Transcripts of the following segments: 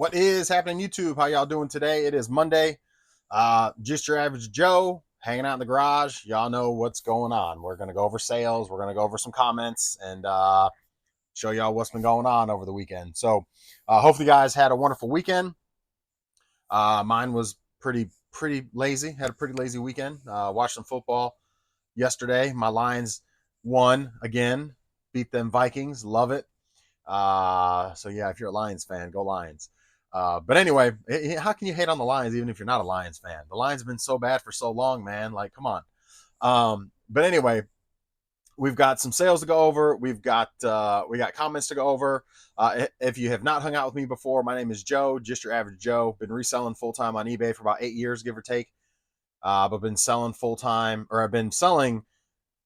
What is happening, YouTube? How y'all doing today? It is Monday. Just your average Joe hanging out in the garage. Y'all know what's going on. We're gonna go over sales. We're gonna go over some comments and show y'all what's been going on over the weekend. So, hopefully, you guys had a wonderful weekend. Mine was pretty lazy. Had a pretty lazy weekend. Watched some football yesterday. My Lions won again. Beat them Vikings. Love it. So yeah, if you're a Lions fan, go Lions. But anyway, how can you hate on the Lions even if you're not a Lions fan? The Lions have been so bad for so long, man. Like, come on. But anyway, we've got some sales to go over. We got comments to go over. If you have not hung out with me before, my name is Joe, just your average Joe. Been reselling full time on eBay for about 8 years, give or take. But been selling full time, or I've been selling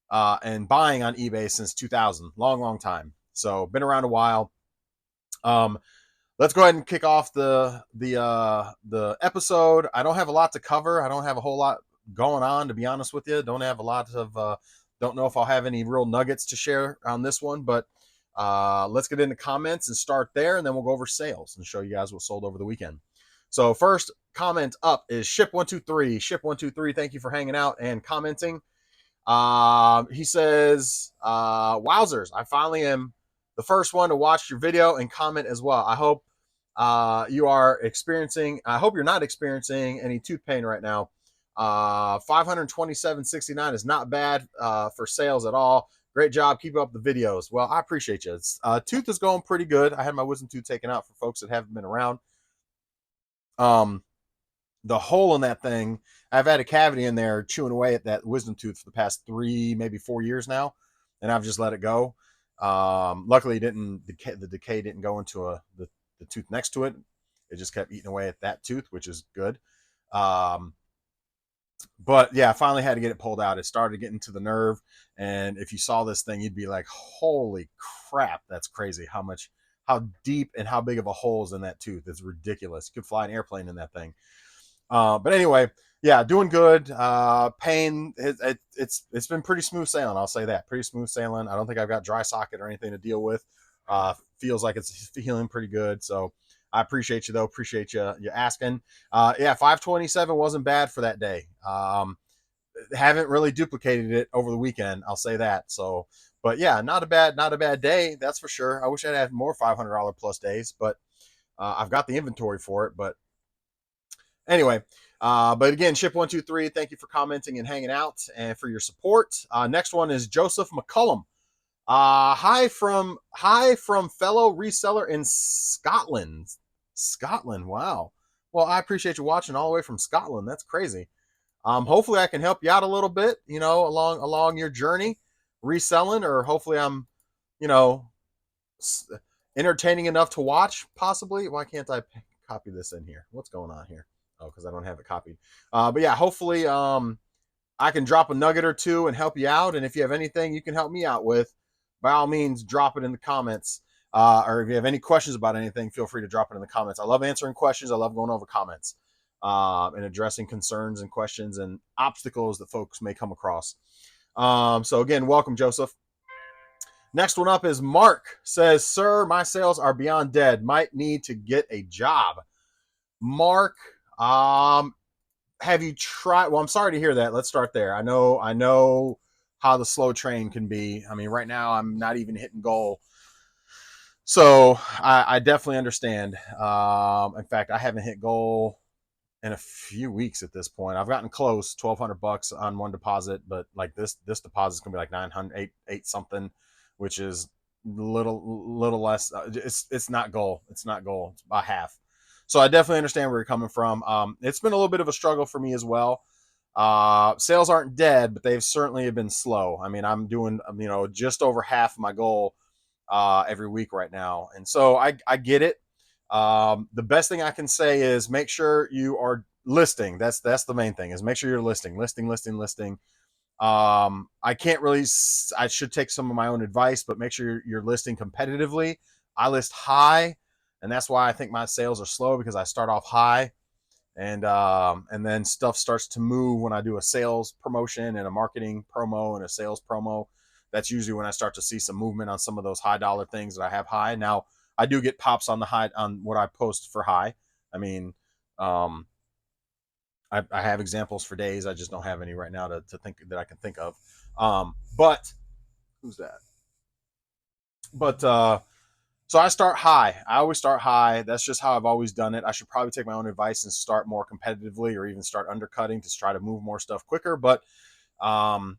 and buying on eBay since 2000, long time. So been around a while. Um, let's go ahead and kick off the episode. I don't have a lot to cover. I don't have a whole lot going on, to be honest with you. Don't have a lot of don't know if I'll have any real nuggets to share on this one, but let's get into comments and start there, and then we'll go over sales and show you guys what sold over the weekend. So first comment up is Ship123. Ship123, thank you for hanging out and commenting. He says, wowzers, I finally am the first one to watch your video and comment as well. I hope I hope you're not experiencing any tooth pain right now. 527.69 is not bad for sales at all. Great job. Keep up the videos. Well, I appreciate you. Tooth is going pretty good. I had my wisdom tooth taken out for folks that haven't been around. The hole in that thing, I've had a cavity in there chewing away at that wisdom tooth for the past 3, maybe 4 years now, and I've just let it go. Luckily, the decay didn't go into the tooth next to it. It just kept eating away at that tooth, which is good. But yeah, I finally had to get it pulled out. It started getting to the nerve, and if you saw this thing, you'd be like, "Holy crap, that's crazy! How deep and how big of a hole is in that tooth? It's ridiculous. You could fly an airplane in that thing." But anyway, yeah, doing good. Pain, it's been pretty smooth sailing. I'll say that, pretty smooth sailing. I don't think I've got dry socket or anything to deal with. Feels like it's healing pretty good. So I appreciate you though. Appreciate you asking. Yeah, 527 wasn't bad for that day. Haven't really duplicated it over the weekend. I'll say that. So, but yeah, not a bad day. That's for sure. I wish I'd had more $500 plus days, but I've got the inventory for it. But anyway, but again, Ship123, thank you for commenting and hanging out and for your support. Next one is Joseph McCullum. Hi from fellow reseller in Scotland. Scotland, wow. Well, I appreciate you watching all the way from Scotland. That's crazy. Hopefully I can help you out a little bit, along your journey reselling, or hopefully I'm, you know, entertaining enough to watch, possibly. Why can't I copy this in here? What's going on here? Oh, because I don't have it copied. But yeah, hopefully I can drop a nugget or two and help you out. And if you have anything you can help me out with, by all means, drop it in the comments. Or if you have any questions about anything, feel free to drop it in the comments. I love answering questions. I love going over comments and addressing concerns and questions and obstacles that folks may come across. So again, welcome, Joseph. Next one up is Mark. Says, sir, my sales are beyond dead. Might need to get a job. Mark, have you tried? Well, I'm sorry to hear that. Let's start there. I know how the slow train can be. I mean, right now I'm not even hitting goal. So I definitely understand. In fact, I haven't hit goal in a few weeks at this point. I've gotten close, $1,200 on one deposit, but like this deposit is gonna be like 900, eight something, which is little less. It's not goal. It's not goal. It's about half. So I definitely understand where you're coming from. It's been a little bit of a struggle for me as well. Sales aren't dead, but they've certainly been slow. I mean, I'm doing, just over half of my goal every week right now. And so I get it. The best thing I can say is make sure you are listing. That's the main thing, is make sure you're listing. I can't really, I should take some of my own advice, but make sure you're listing competitively. I list high, and that's why I think my sales are slow, because I start off high, and then stuff starts to move when I do a sales promotion and a marketing promo and a sales promo. That's usually when I start to see some movement on some of those high dollar things that I have high. Now, I do get pops on the high on what I post for high. I mean, um, I have examples for days. I just don't have any right now to think that I can think of. But who's that? But so I start high. I always start high. That's just how I've always done it. I should probably take my own advice and start more competitively, or even start undercutting to try to move more stuff quicker. But um,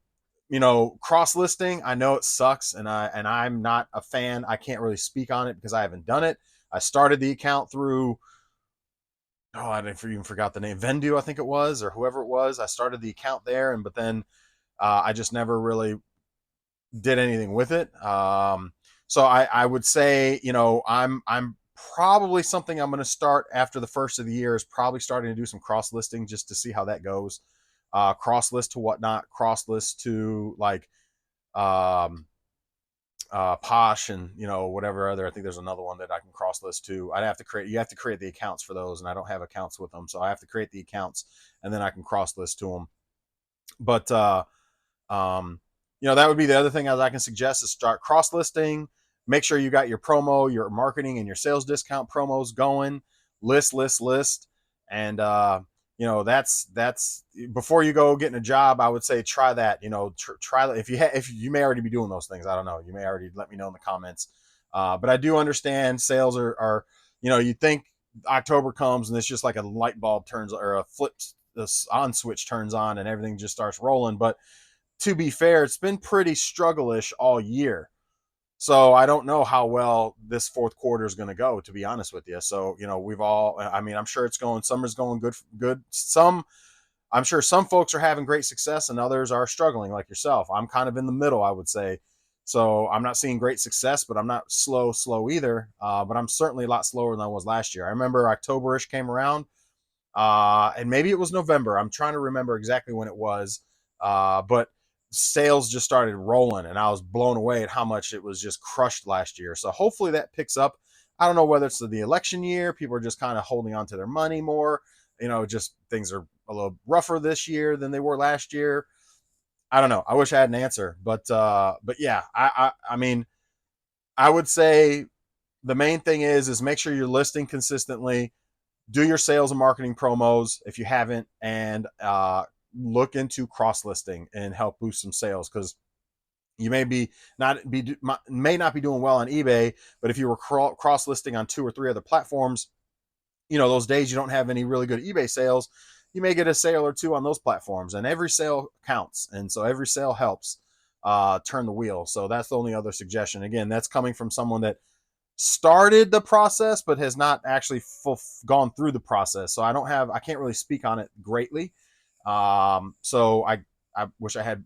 cross listing, I know it sucks, and I'm not a fan. I can't really speak on it because I haven't done it. I started the account through, I even forgot the name, Vendu, I think it was, or whoever it was. I started the account there, but then I just never really did anything with it. So I would say, I'm probably something I'm going to start after the first of the year is probably starting to do some cross listing just to see how that goes. Cross list to whatnot, cross list to like um, Posh and whatever other. I think there's another one that I can cross list to. I'd have to create. You have to create the accounts for those, and I don't have accounts with them, so I have to create the accounts and then I can cross list to them. But um, that would be the other thing as I can suggest is start cross listing. Make sure you got your promo, your marketing, and your sales discount promos going. List, and that's before you go getting a job. I would say try that. Try if you may already be doing those things. I don't know. You may already let me know in the comments. But I do understand sales are you think October comes and it's just like a light bulb turns or a flip this on switch turns on and everything just starts rolling. But to be fair, it's been pretty struggle-ish all year. So I don't know how well this fourth quarter is going to go, to be honest with you. So, I'm sure summer's going good. I'm sure some folks are having great success and others are struggling like yourself. I'm kind of in the middle, I would say. So I'm not seeing great success, but I'm not slow either. But I'm certainly a lot slower than I was last year. I remember October-ish came around, and maybe it was November. I'm trying to remember exactly when it was, but sales just started rolling, and I was blown away at how much it was just crushed last year. So hopefully that picks up. I don't know whether it's the election year, people are just kind of holding on to their money more. Just things are a little rougher this year than they were last year. I don't know. I wish I had an answer, but yeah, I mean, I would say the main thing is make sure you're listing consistently, do your sales and marketing promos if you haven't, and look into cross listing and help boost some sales, because you may not be doing well on eBay, but if you were cross listing on 2 or 3 other platforms, those days you don't have any really good eBay sales, you may get a sale or two on those platforms, and every sale counts, and so every sale helps turn the wheel. So that's the only other suggestion. Again, that's coming from someone that started the process but has not actually gone through the process, so I can't really speak on it greatly. So I wish I had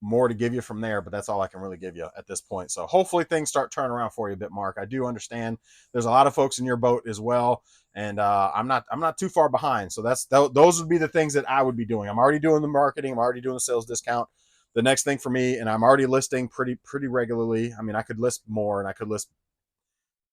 more to give you from there, but that's all I can really give you at this point. So hopefully things start turning around for you a bit, Mark. I do understand there's a lot of folks in your boat as well, and I'm not too far behind. So those would be the things that I would be doing. I'm already doing the marketing, I'm already doing the sales discount. The next thing for me, and I'm already listing pretty regularly. I mean, I could list more and I could list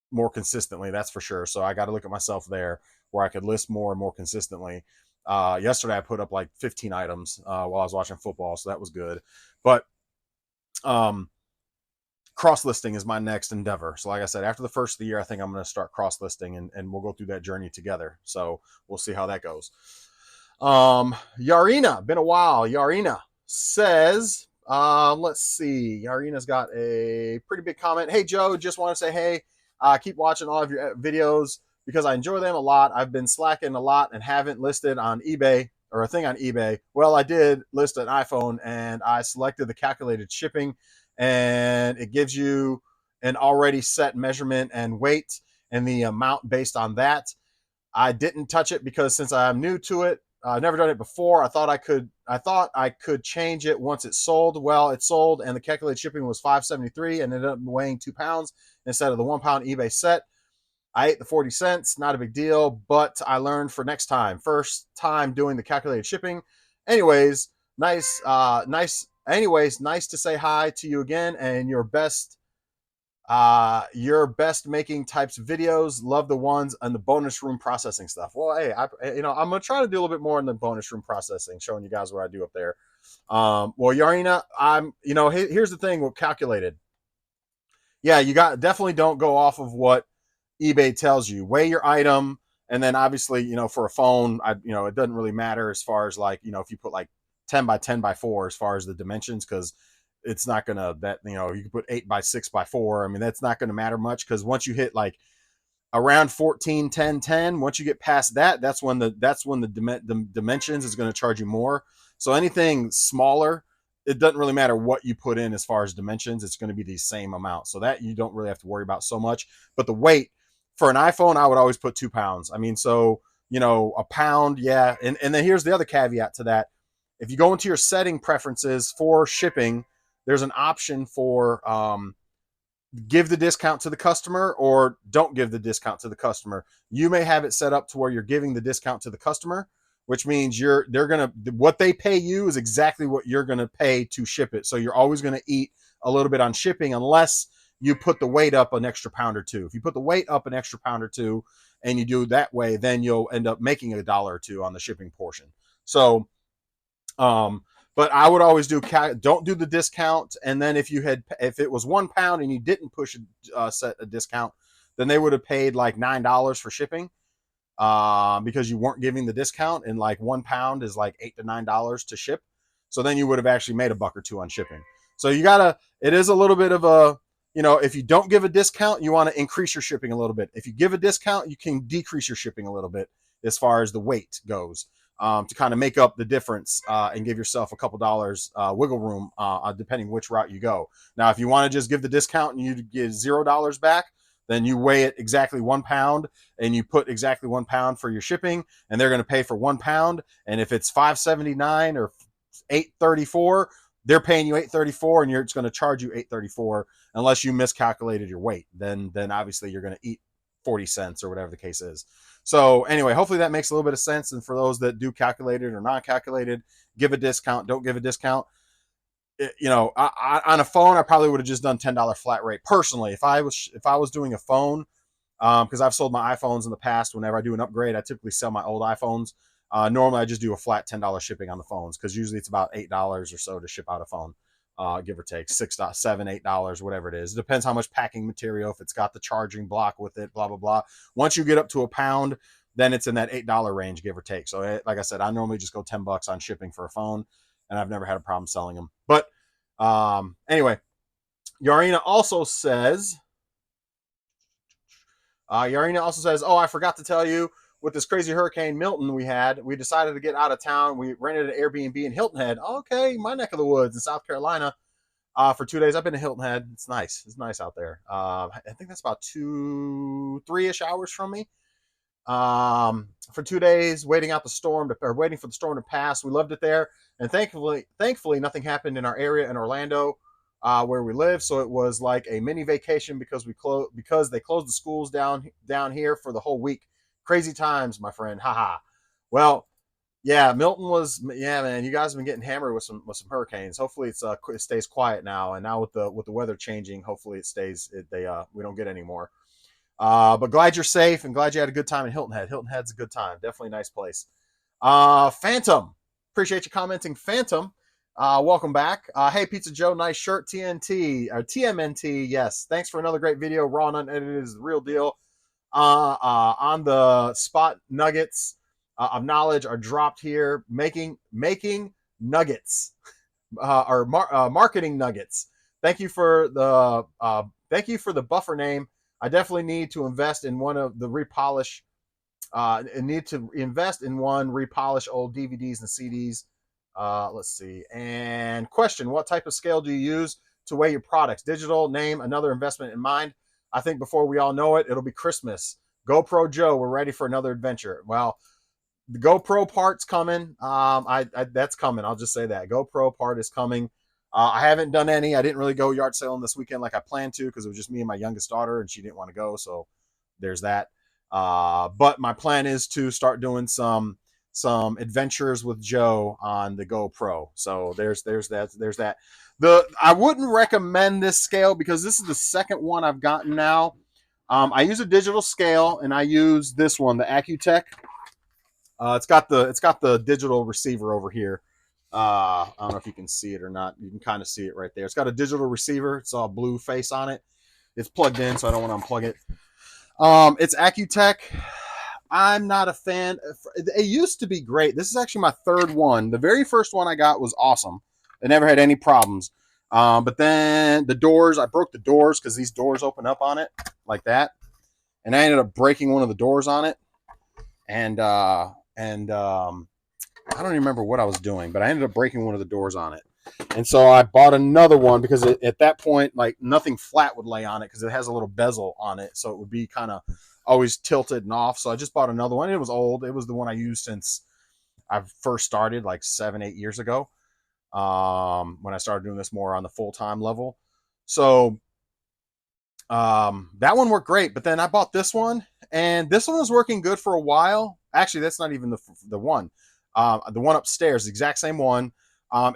more consistently, that's for sure. So I got to look at myself there where I could list more and more consistently. Yesterday I put up like 15 items while I was watching football, so that was good. But cross listing is my next endeavor. So like I said, after the first of the year, I think I'm going to start cross listing, and we'll go through that journey together. So we'll see how that goes. Yarina, been a while. Yarina says, let's see. Yarina's got a pretty big comment. Hey, Joe, just want to say, hey, keep watching all of your videos because I enjoy them a lot. I've been slacking a lot and haven't listed on eBay or a thing on eBay. Well, I did list an iPhone, and I selected the calculated shipping, and it gives you an already set measurement and weight and the amount based on that. I didn't touch it because since I'm new to it, I've never done it before. I thought I could change it once it sold. Well, it sold, and the calculated shipping was $5.73 and ended up weighing 2 pounds instead of the 1 pound eBay set. I ate the 40 cents, not a big deal, but I learned for next time. First time doing the calculated shipping. Anyways, nice to say hi to you again, and your best making types of videos. Love the ones on the bonus room processing stuff. Well, hey, I'm gonna try to do a little bit more in the bonus room processing, showing you guys what I do up there. Well, Yarina, here's the thing with calculated. Yeah, you got definitely don't go off of what eBay tells you. Weigh your item, and then obviously, for a phone, it doesn't really matter as far as like, if you put like 10 by 10 by 4 as far as the dimensions, because it's not gonna that you can put 8 by 6 by 4. I mean, that's not gonna matter much, because once you hit like around 14, 10, 10, once you get past that, that's when the dimensions is going to charge you more. So anything smaller, it doesn't really matter what you put in as far as dimensions, it's going to be the same amount, so that you don't really have to worry about so much. But the weight for an iPhone, I would always put 2 pounds. I mean, so a pound, yeah. And then here's the other caveat to that: if you go into your setting preferences for shipping, there's an option for give the discount to the customer or don't give the discount to the customer. You may have it set up to where you're giving the discount to the customer, which means they're gonna, what they pay you is exactly what you're gonna pay to ship it. So you're always gonna eat a little bit on shipping, unless you put the weight up an extra pound or two. If you put the weight up an extra pound or two and you do it that way, then you'll end up making $1 or $2 on the shipping portion. So but I would always don't do the discount. And then if it was 1 pound and you didn't set a discount, then they would have paid like $9 for shipping, because you weren't giving the discount, and like 1 pound is like $8 to $9 to ship. So then you would have actually made $1 or $2 on shipping. So it is a little bit of a, if you don't give a discount, you want to increase your shipping a little bit. If you give a discount, you can decrease your shipping a little bit as far as the weight goes, to kind of make up the difference, and give yourself a couple dollars wiggle room, depending which route you go. Now, if you want to just give the discount and you give $0 back, then you weigh it exactly 1 pound and you put exactly 1 pound for your shipping, and they're going to pay for 1 pound. And if it's $5.79 or $8.34, they're paying you $8.34, and it's going to charge you $8.34 unless you miscalculated your weight. Then obviously you're going to eat 40 cents or whatever the case is. So anyway, hopefully that makes a little bit of sense. And for those that do calculated or not calculated, give a discount, don't give a discount. On a phone, I probably would have just done $10 flat rate personally. If I was doing a phone, because I've sold my iPhones in the past. Whenever I do an upgrade, I typically sell my old iPhones. Normally, I just do a flat $10 shipping on the phones, because usually it's about $8 or so to ship out a phone, give or take $6, $7, $8, whatever it is. It depends how much packing material, if it's got the charging block with it, blah blah blah. Once you get up to a pound, then it's in that $8 range, give or take. So, like I said, I normally just go $10 on shipping for a phone, and I've never had a problem selling them. But anyway, Yarina also says. Oh, I forgot to tell you, with this crazy Hurricane Milton we decided to get out of town. We rented an Airbnb in Hilton Head. Okay, my neck of the woods in South Carolina, for 2 days. I've been to Hilton Head. It's nice. It's nice out there. I think that's about 3-ish hours from me. For 2 days, waiting for the storm to pass. We loved it there, and thankfully, nothing happened in our area in Orlando, where we live. So it was like a mini vacation, because they closed the schools down here for the whole week. Crazy times, my friend. Haha. Well, yeah, Milton was, yeah, man. You guys have been getting hammered with some hurricanes. Hopefully, it stays quiet now, and now with the weather changing, hopefully it stays. We don't get any more. But glad you're safe, and glad you had a good time in Hilton Head. Hilton Head's a good time. Definitely a nice place. Phantom, appreciate you commenting, Phantom. Welcome back. Hey, Pizza Joe, nice shirt. TMNT, yes. Thanks for another great video. Raw and unedited is the real deal. On the spot nuggets of knowledge are dropped here. Making nuggets, or marketing nuggets. Thank you for the buffer name. I definitely need to invest in one of the repolish. Need to invest in one, repolish old DVDs and CDs. Let's see. And question: what type of scale do you use to weigh your products? Digital. Name another investment in mind. I think before we all know it, it'll be Christmas. GoPro Joe, we're ready for another adventure. Well, the GoPro part's coming. That's coming. I'll just say that GoPro part is coming. I haven't done any. I didn't really go yard selling this weekend like I planned to, because it was just me and my youngest daughter, and she didn't want to go. So there's that. But my plan is to start doing some adventures with Joe on the GoPro. So there's that. I wouldn't recommend this scale, because this is the second one I've gotten now. I use a digital scale, and I use this one, the Accutech. It's got the digital receiver over here. I don't know if you can see it or not. You can kind of see it right there. It's got a digital receiver. It's all blue face on it. It's plugged in, so I don't want to unplug it. It's Accutech. I'm not a fan. It used to be great. This is actually my third one. The very first one I got was awesome. I never had any problems. But then the doors, I broke the doors because these doors open up on it like that. And I ended up breaking one of the doors on it. And I don't even remember what I was doing, but I ended up breaking one of the doors on it. And so I bought another one because at that point, like nothing flat would lay on it because it has a little bezel on it. So it would be kind of always tilted and off. So I just bought another one. It was old. It was the one I used since I first started like 7-8 years ago. When I started doing this more on the full-time level. So that one worked great, but then I bought this one and this one was working good for a while. Actually, that's not even the one. The one upstairs, the exact same one.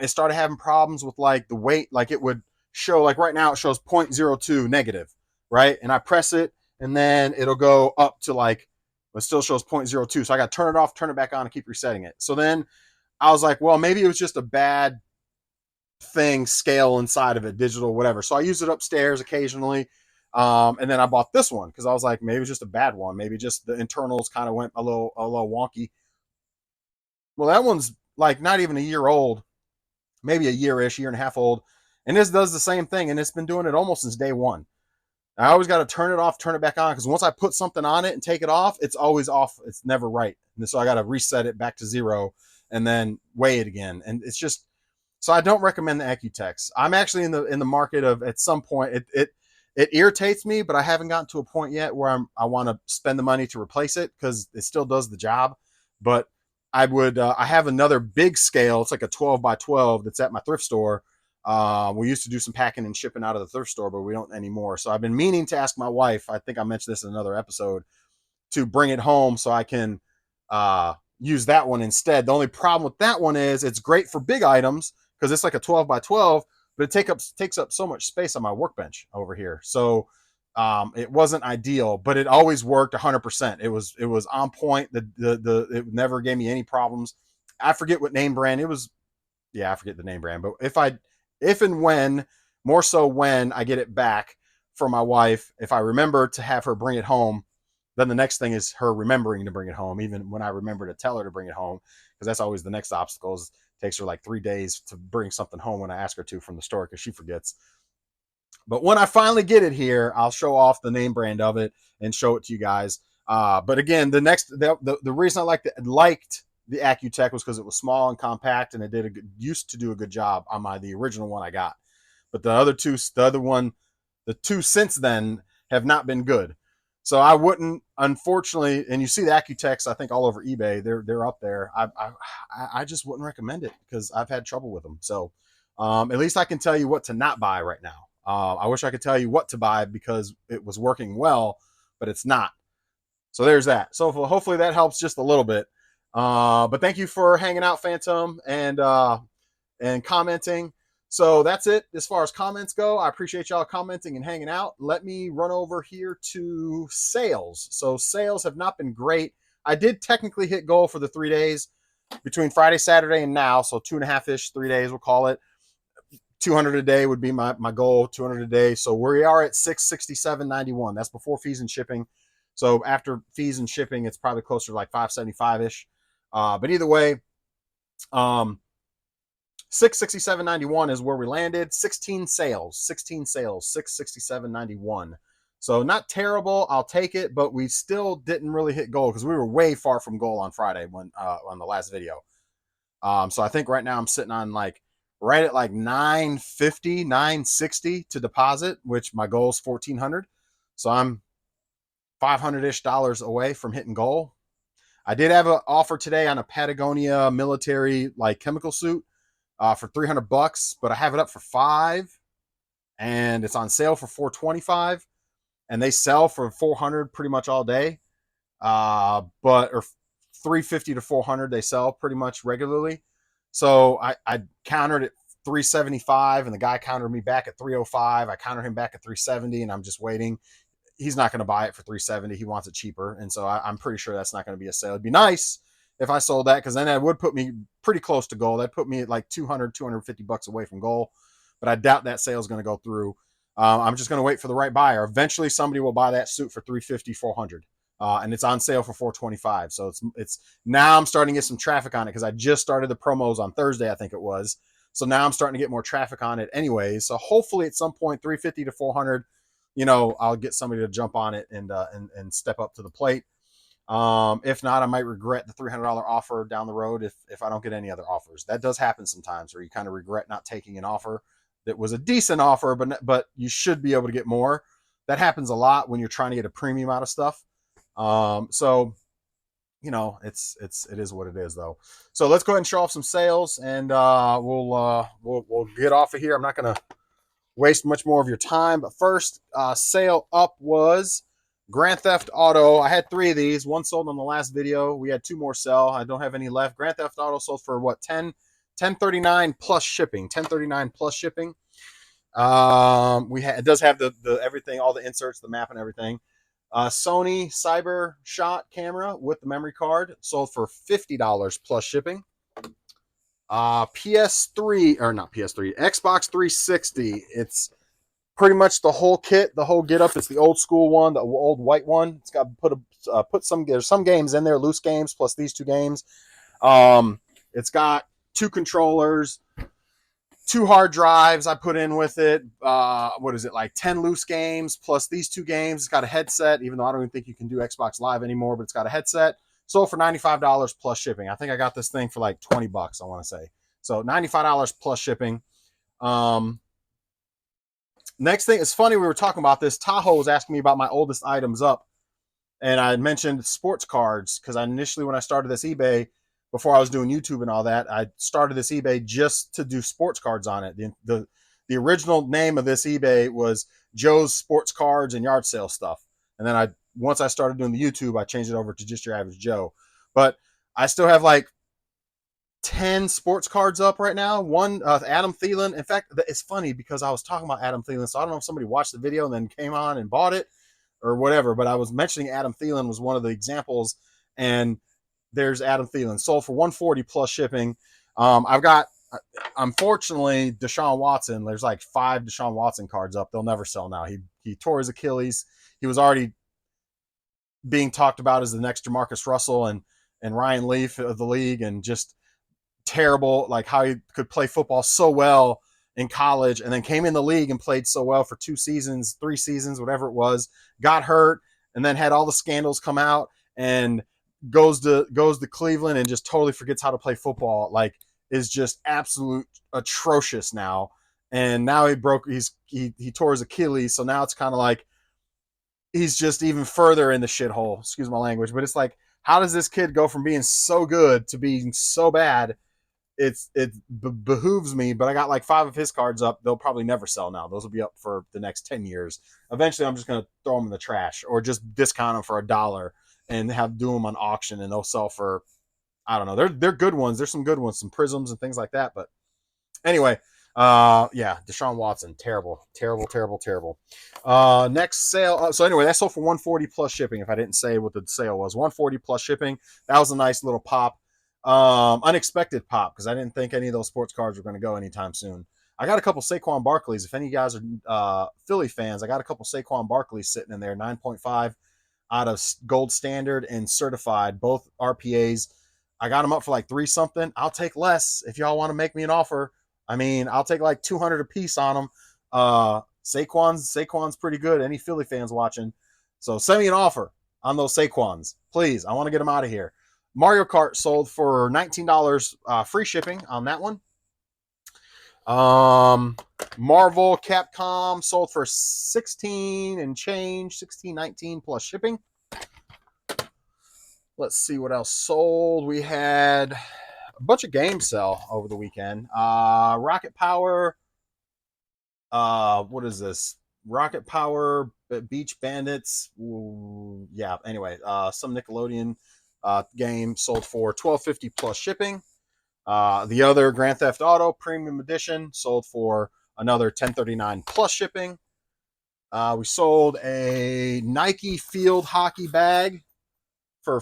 It started having problems with like the weight, like it would show, like right now it shows 0.02 negative, right? And I press it and then it'll go up to like, it still shows 0.02. So I got to turn it off, turn it back on and keep resetting it. So then I was like, well, maybe it was just a bad thing, scale inside of it, digital, whatever. So I use it upstairs occasionally. And then I bought this one because I was like, maybe it's just a bad one. Maybe just the internals kind of went a little wonky. Well, that one's like not even a year old, maybe a year-ish, year and a half old. And this does the same thing. And it's been doing it almost since day one. I always got to turn it off, turn it back on, because once I put something on it and take it off, it's always off. It's never right. And so I got to reset it back to 0 and then weigh it again. And it's just, so I don't recommend the Accutechs. I'm actually in the market of, at some point, it irritates me, but I haven't gotten to a point yet where I want to spend the money to replace it because it still does the job. But I would, I have another big scale. It's like a 12 by 12 that's at my thrift store. We used to do some packing and shipping out of the thrift store, but we don't anymore. So I've been meaning to ask my wife, I think I mentioned this in another episode, to bring it home so I can use that one instead. The only problem with that one is it's great for big items because it's like a 12 by 12, but it takes up so much space on my workbench over here. So it wasn't ideal, but it always worked 100%. It was on point. It never gave me any problems. I forget what name brand it was. Yeah, I forget the name brand, but if and when, more so when I get it back for my wife, if I remember to have her bring it home, then the next thing is her remembering to bring it home, even when I remember to tell her to bring it home, because that's always the next obstacle. It takes her like 3 days to bring something home when I ask her to from the store because she forgets. But when I finally get it here, I'll show off the name brand of it and show it to you guys. But again, the reason I liked the Accutech was because it was small and compact, and it used to do a good job on the original one I got. But the two since then have not been good. So I wouldn't, unfortunately, and you see the Accutechs, I think all over eBay, they're up there. I just wouldn't recommend it because I've had trouble with them. So at least I can tell you what to not buy right now. I wish I could tell you what to buy because it was working well, but it's not. So there's that. So hopefully that helps just a little bit. But thank you for hanging out, Phantom, and commenting. So that's it as far as comments go. I appreciate y'all commenting and hanging out. Let me run over here to sales. So sales have not been great. I did technically hit goal for the 3 days between Friday, Saturday, and now. So 2.5-ish, 3 days, we'll call it. 200 a day would be my goal, 200 a day. So we are at 667.91. That's before fees and shipping. So after fees and shipping, it's probably closer to like 575-ish. But either way, 667.91 is where we landed. 16 sales, 667.91. So not terrible. I'll take it, but we still didn't really hit goal because we were way far from goal on Friday when on the last video. So I think right now I'm sitting on like right at like 950, 960 to deposit, which my goal is 1,400. So I'm $500-ish away from hitting goal. I did have an offer today on a Patagonia military like chemical suit for $300, but I have it up for $500 and it's on sale for $425, and they sell for $400 pretty much all day. Or $350 to $400 they sell pretty much regularly. So I countered at $375 and the guy countered me back at $305. I countered him back at $370 and I'm just waiting. He's not going to buy it for $370. He wants it cheaper. And so I'm pretty sure that's not going to be a sale. It'd be nice if I sold that because then that would put me pretty close to goal. That put me at like $200, $250 away from goal. But I doubt that sale is going to go through. I'm just going to wait for the right buyer. Eventually, somebody will buy that suit for $350, $400, and it's on sale for $425. So it's now I'm starting to get some traffic on it because I just started the promos on Thursday, I think it was. So now I'm starting to get more traffic on it, anyways. So hopefully, at some point, $350 to $400, I'll get somebody to jump on it and step up to the plate. If not, I might regret the $300 offer down the road if I don't get any other offers. That does happen sometimes where you kind of regret not taking an offer that was a decent offer, but you should be able to get more. That happens a lot when you're trying to get a premium out of stuff. So it is what it is though. So let's go ahead and show off some sales, and we'll get off of here. I'm not gonna waste much more of your time, but first, sale up was Grand Theft Auto. I had 3 of these. One sold on the last video. We had 2 more sell. I don't have any left. Grand Theft Auto sold for what, 1039 plus shipping. 1039 plus shipping. It does have the everything, all the inserts, the map and everything. Sony Cyber Shot camera with the memory card sold for $50 plus shipping. PS3 or not PS3, Xbox 360. It's pretty much the whole kit, the whole get up. It's the old school one, the old white one. It's got there's some games in there, loose games plus these 2 games. It's got 2 controllers, 2 hard drives I put in with it. What is it, like 10 loose games plus these 2 games. It's got a headset, even though I don't even think you can do Xbox Live anymore, but it's got a headset. Sold for $95 plus shipping. I think I got this thing for like $20, I want to say. So $95 plus shipping. Next thing, it's funny, we were talking about this. Tahoe was asking me about my oldest items up, and I mentioned sports cards because initially when I started this eBay, before I was doing YouTube and all that, I started this eBay just to do sports cards on it. The original name of this eBay was Joe's Sports Cards and Yard Sale Stuff, and then once I started doing the YouTube, I changed it over to just your average Joe. But I still have like 10 sports cards up right now. One, Adam Thielen. In fact, it's funny because I was talking about Adam Thielen, so I don't know if somebody watched the video and then came on and bought it or whatever, but I was mentioning Adam Thielen was one of the examples, and there's Adam Thielen. Sold for $140 plus shipping. I've got, unfortunately, Deshaun Watson. There's like 5 Deshaun Watson cards up. They'll never sell now. He tore his Achilles. He was already being talked about as the next Jamarcus Russell and Ryan Leaf of the league, and just terrible, like how he could play football so well in college and then came in the league and played so well for 2 seasons, 3 seasons, whatever it was, got hurt, and then had all the scandals come out and goes to Cleveland and just totally forgets how to play football. Like, is just absolute atrocious now. And now he tore his Achilles, so now it's kind of like he's just even further in the shithole, excuse my language, but it's like, how does this kid go from being so good to being so bad? It behooves me, but I got like 5 of his cards up. They'll probably never sell now. Those will be up for the next 10 years. Eventually, I'm just going to throw them in the trash or just discount them for $1 and do them on auction, and they'll sell for, I don't know. They're good ones. There's some good ones, some prisms and things like that. But anyway, yeah, Deshaun Watson, terrible. Next sale. So anyway, that sold for $140 plus shipping. If I didn't say what the sale was, $140 plus shipping. That was a nice little pop. Unexpected pop because I didn't think any of those sports cards were going to go anytime soon. I got a couple Saquon Barkleys. If any of you guys are Philly fans, I got a couple Saquon Barkleys sitting in there, 9.5 out of gold standard and certified, both RPAs. I got them up for like 3 something. I'll take less if y'all want to make me an offer. I mean, I'll take like 200 a piece on them. Saquon's pretty good. Any Philly fans watching? So send me an offer on those Saquons, please. I want to get them out of here. Mario Kart sold for $19 free shipping on that one. Marvel Capcom sold for 16 and change, 16.19 plus shipping. Let's see what else sold. We had a bunch of games sell over the weekend. Rocket Power. What is this? Rocket Power, Beach Bandits. Ooh, yeah. Anyway, some Nickelodeon game sold for $12.50 plus shipping. The other Grand Theft Auto Premium Edition sold for another $10.39 plus shipping. We sold a Nike Field Hockey bag for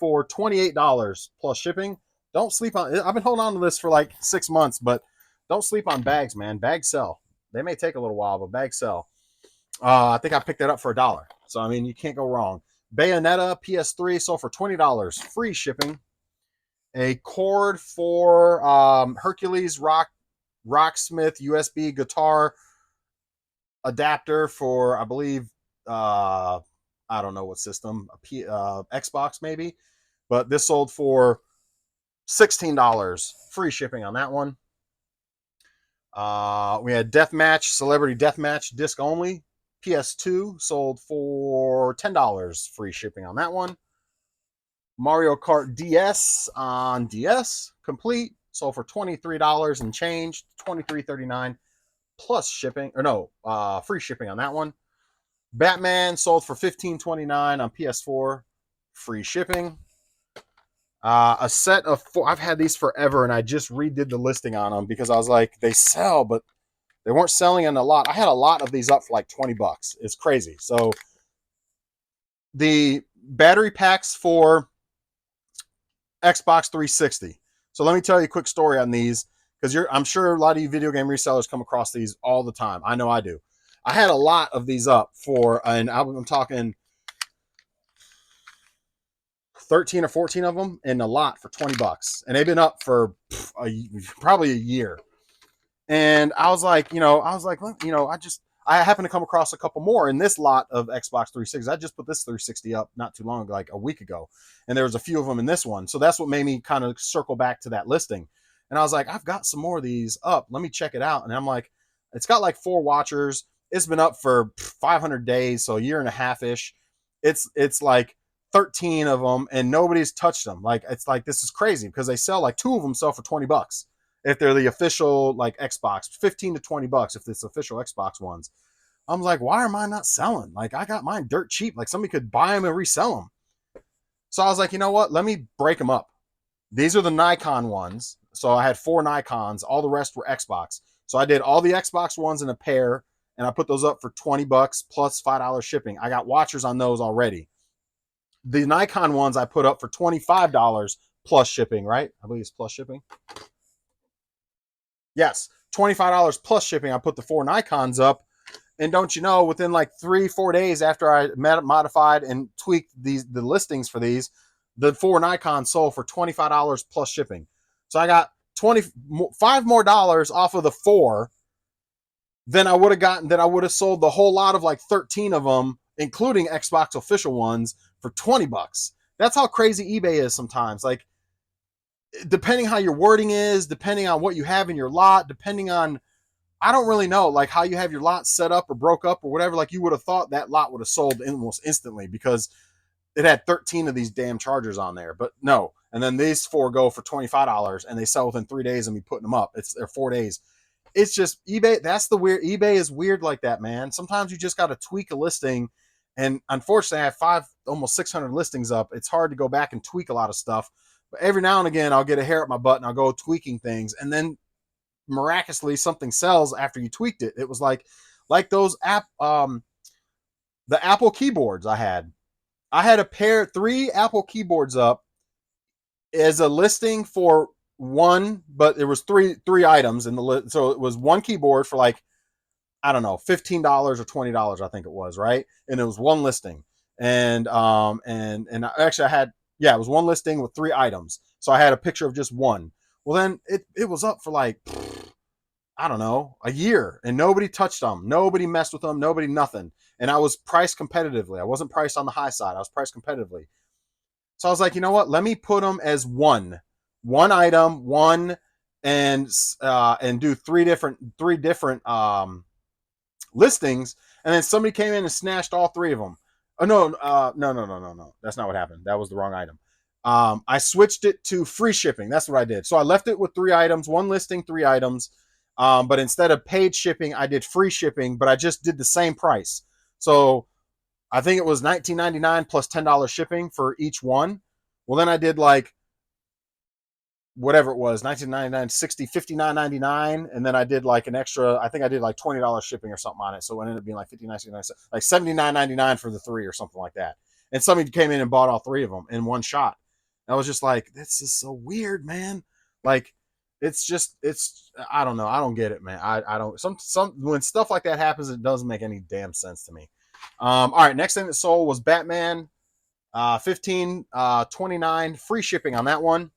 $28 plus shipping. Don't sleep on. I've been holding on to this for like 6 months, but don't sleep on bags, man. Bags sell. They may take a little while, but bags sell. I think I picked that up for $1. So I mean, you can't go wrong. Bayonetta PS3 sold for $20, free shipping. A cord for Hercules Rocksmith USB guitar adapter for, I believe, I don't know what system, Xbox maybe, but this sold for $16, free shipping on that one. We had Deathmatch, Celebrity Deathmatch disc only, PS2 sold for $10, free shipping on that one. Mario Kart DS on DS complete sold for $23 and change, $23.39 plus shipping, or no, free shipping on that one. Batman sold for $15.29 on PS4, free shipping. A set of 4. I've had these forever, and I just redid the listing on them because I was like, they sell, but they weren't selling in a lot. I had a lot of these up for like $20. It's crazy. So the battery packs for Xbox 360. So let me tell you a quick story on these, because I'm sure a lot of you video game resellers come across these all the time. I know I do. I had a lot of these up for, and I'm talking 13 or 14 of them, and a lot for $20. And they've been up for probably a year. And I was like, I happened to come across a couple more in this lot of Xbox 360. I just put this 360 up not too long, like a week ago. And there was a few of them in this one. So that's what made me kind of circle back to that listing. And I was like, I've got some more of these up. Let me check it out. And I'm like, it's got like 4 watchers. It's been up for 500 days, so a year and a half-ish. It's like 13 of them, and nobody's touched them. Like, it's like, this is crazy, because they sell like 2 of them sell for $20 if they're the official like Xbox, 15 to $20 if it's official Xbox ones. I'm like, why am I not selling? Like, I got mine dirt cheap. Like, somebody could buy them and resell them. So I was like, you know what? Let me break them up. These are the Nikon ones. So I had 4 Nikons. All the rest were Xbox. So I did all the Xbox ones in a pair, and I put those up for $20 plus $5 shipping. I got watchers on those already. The Nikon ones I put up for $25 plus shipping, right? I believe it's plus shipping. Yes, $25 plus shipping. I put the 4 Nikons up. And don't you know, within like 3-4 days after I modified and tweaked the listings for these, the 4 Nikons sold for $25 plus shipping. So I got $5 more off of the 4 than I would have gotten, that I would have sold the whole lot of like 13 of them, including Xbox official ones, for $20. That's how crazy eBay is sometimes. Like, depending how your wording is, depending on what you have in your lot, depending on, I don't really know, like how you have your lot set up or broke up or whatever. Like, you would have thought that lot would have sold almost instantly because it had 13 of these damn chargers on there, but no. And then these 4 go for $25 and they sell within 3 days of me putting them up. They're 4 days. It's just eBay. That's the weird. eBay is weird like that, man. Sometimes you just got to tweak a listing. And unfortunately, I have almost 600 listings up. It's hard to go back and tweak a lot of stuff. But every now and again, I'll get a hair up my butt and I'll go tweaking things. And then miraculously, something sells after you tweaked it. It was like those the Apple keyboards I had. I had 3 Apple keyboards up as a listing for one, but there was three items in the list. So it was one keyboard for like, I don't know, $15 or $20, I think it was, right? And it was one listing. And actually I had, it was one listing with 3 items. So I had a picture of just one. Well, then it was up for like, I don't know, a year, and nobody touched them. Nobody messed with them. Nobody, nothing. And I was priced competitively. I wasn't priced on the high side. I was priced competitively. So I was like, you know what? Let me put them as one item, and do three different listings. And then somebody came in and snatched all 3 of them. Oh, no. That's not what happened. That was the wrong item. I switched it to free shipping. That's what I did. So I left it with 3 items, one listing, 3 items. But instead of paid shipping, I did free shipping, but I just did the same price. So I think it was $19.99 plus $10 shipping for each one. Well, then I did like whatever it was, $19.99, $60, $59.99, and then I did like an extra. I think I did like $20 shipping or something on it, so it ended up being like $59.69, like $79.99 for the 3 or something like that. And somebody came in and bought all 3 of them in one shot. And I was just like, this is so weird, man. Like, it's just, I don't know. I don't get it, man. I don't, when stuff like that happens, it doesn't make any damn sense to me. All right. Next thing that sold was Batman 1529, free shipping on that one.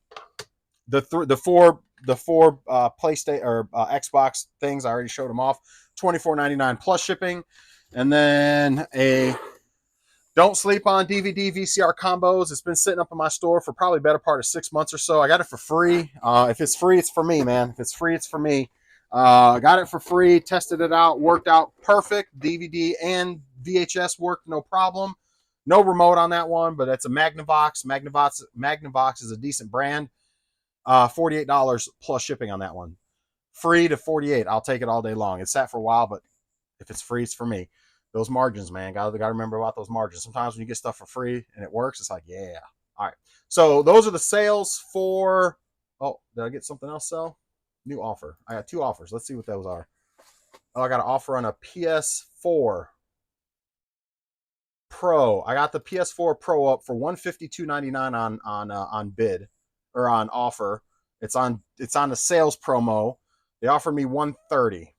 The four PlayStation or Xbox things, I already showed them off. $24.99 plus shipping. And then a don't sleep on DVD VCR combos. It's been sitting up in my store for probably better part of 6 months or so. I got it for free. If it's free, it's for me, man. If it's free, it's for me. Got it for free, tested it out, worked out perfect. DVD and VHS worked no problem. No remote on that one, but it's a Magnavox. Magnavox is a decent brand. $48 plus shipping on that one. Free to 48. I'll take it all day long. It sat for a while, but if it's free, it's for me. Those margins, man. Gotta remember about those margins. Sometimes when you get stuff for free and it works, it's like, yeah. All right. So those are the sales for. Oh, did I get something else? Sell? New offer. I got 2 offers. Let's see what those are. Oh, I got an offer on a PS4 Pro. I got the PS4 Pro up for $152.99 on bid or on offer. It's on the sales promo. They offered me $130.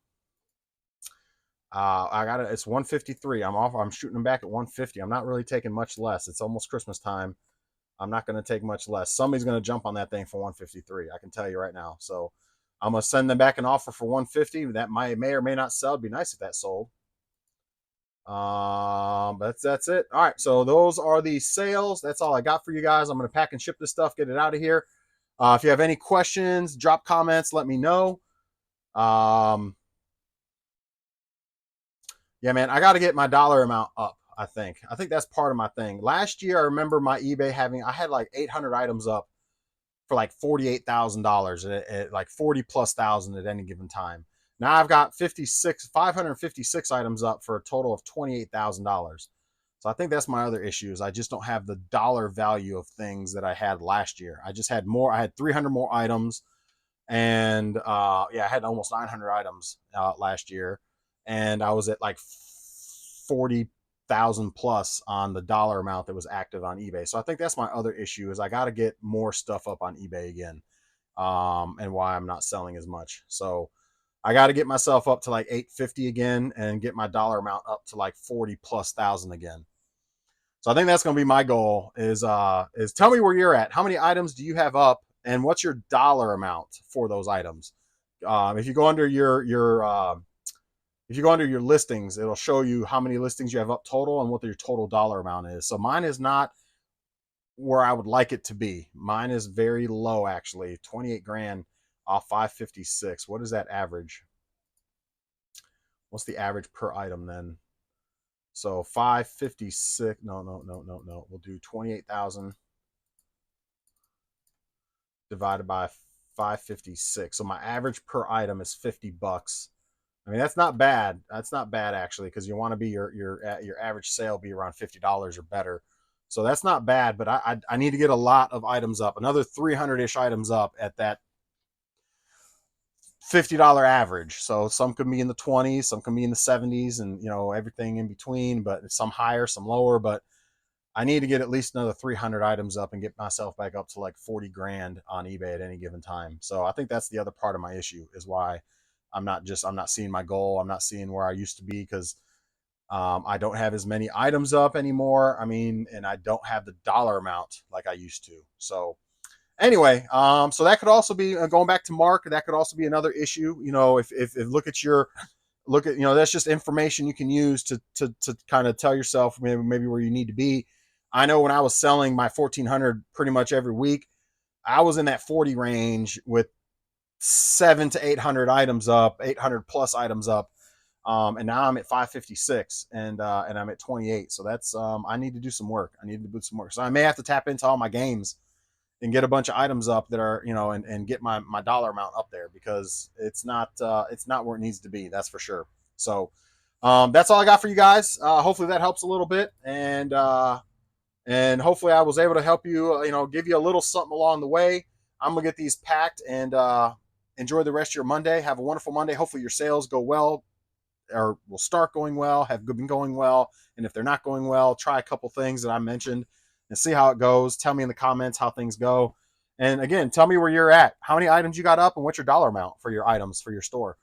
I got it. It's $153. I'm shooting them back at $150. I'm not really taking much less. It's almost Christmas time. I'm not going to take much less. Somebody's going to jump on that thing for $153. I can tell you right now. So I'm going to send them back an offer for $150. That may or may not sell. It'd be nice if that sold. That's it. All right. So those are the sales. That's all I got for you guys. I'm going to pack and ship this stuff, get it out of here. If you have any questions, drop comments, let me know. Yeah, man, I got to get my dollar amount up. I think that's part of my thing. Last year, I remember my eBay I had like 800 items up for like $48,000 at like 40 plus thousand at any given time. Now I've got 556 items up for a total of $28,000. So I think that's my other issue is I just don't have the dollar value of things that I had last year. I just had more. I had 300 more items, and yeah, I had almost 900 items last year, and I was at like 40,000 plus on the dollar amount that was active on eBay. So I think that's my other issue is I got to get more stuff up on eBay again, and why I'm not selling as much. So I got to get myself up to like 850 again and get my dollar amount up to like 40 plus thousand again. So I think that's going to be my goal is tell me where you're at. How many items do you have up and what's your dollar amount for those items? If you go under if you go under your listings, it'll show you how many listings you have up total and what your total dollar amount is. So mine is not where I would like it to be. Mine is very low actually, 28 grand off 556. What is that average? What's the average per item then? So 556. No. We'll do 28,000 divided by 556. So my average per item is $50. I mean, that's not bad. That's not bad actually, because you want to be your average sale be around $50 or better. So that's not bad, but I need to get a lot of items up, another 300-ish items up at that $50 average. So some could be in the 20s, some can be in the 70s, and everything in between, but some higher, some lower. But I need to get at least another 300 items up and get myself back up to like 40 grand on eBay at any given time. So I think that's the other part of my issue is why I'm not seeing my goal. I'm not seeing where I used to be because I don't have as many items up anymore. I mean, and I don't have the dollar amount like I used to. So anyway, so that could also be going back to Mark. That could also be another issue. If that's just information you can use to kind of tell yourself maybe where you need to be. I know when I was selling my 1,400 pretty much every week, I was in that 40 range with 700 to 800 items up, 800 plus items up. And now I'm at 556 and I'm at 28. So that's, I need to do some work. I need to do some work. So I may have to tap into all my games and get a bunch of items up that are, and get my dollar amount up there because it's not where it needs to be. That's for sure. So, that's all I got for you guys. Hopefully that helps a little bit. And hopefully I was able to help you, give you a little something along the way. I'm going to get these packed and, enjoy the rest of your Monday. Have a wonderful Monday. Hopefully your sales go well or will start going well, have been going well. And if they're not going well, try a couple things that I mentioned and see how it goes. Tell me in the comments how things go. And again, tell me where you're at. How many items you got up, and what's your dollar amount for your items for your store?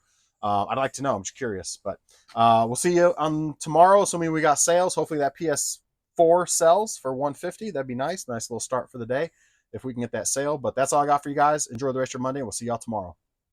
I'd like to know. I'm just curious. But we'll see you on tomorrow. Assuming we got sales. Hopefully that PS4 sells for 150. That'd be nice. Nice little start for the day if we can get that sale. But that's all I got for you guys. Enjoy the rest of your Monday. We'll see y'all tomorrow.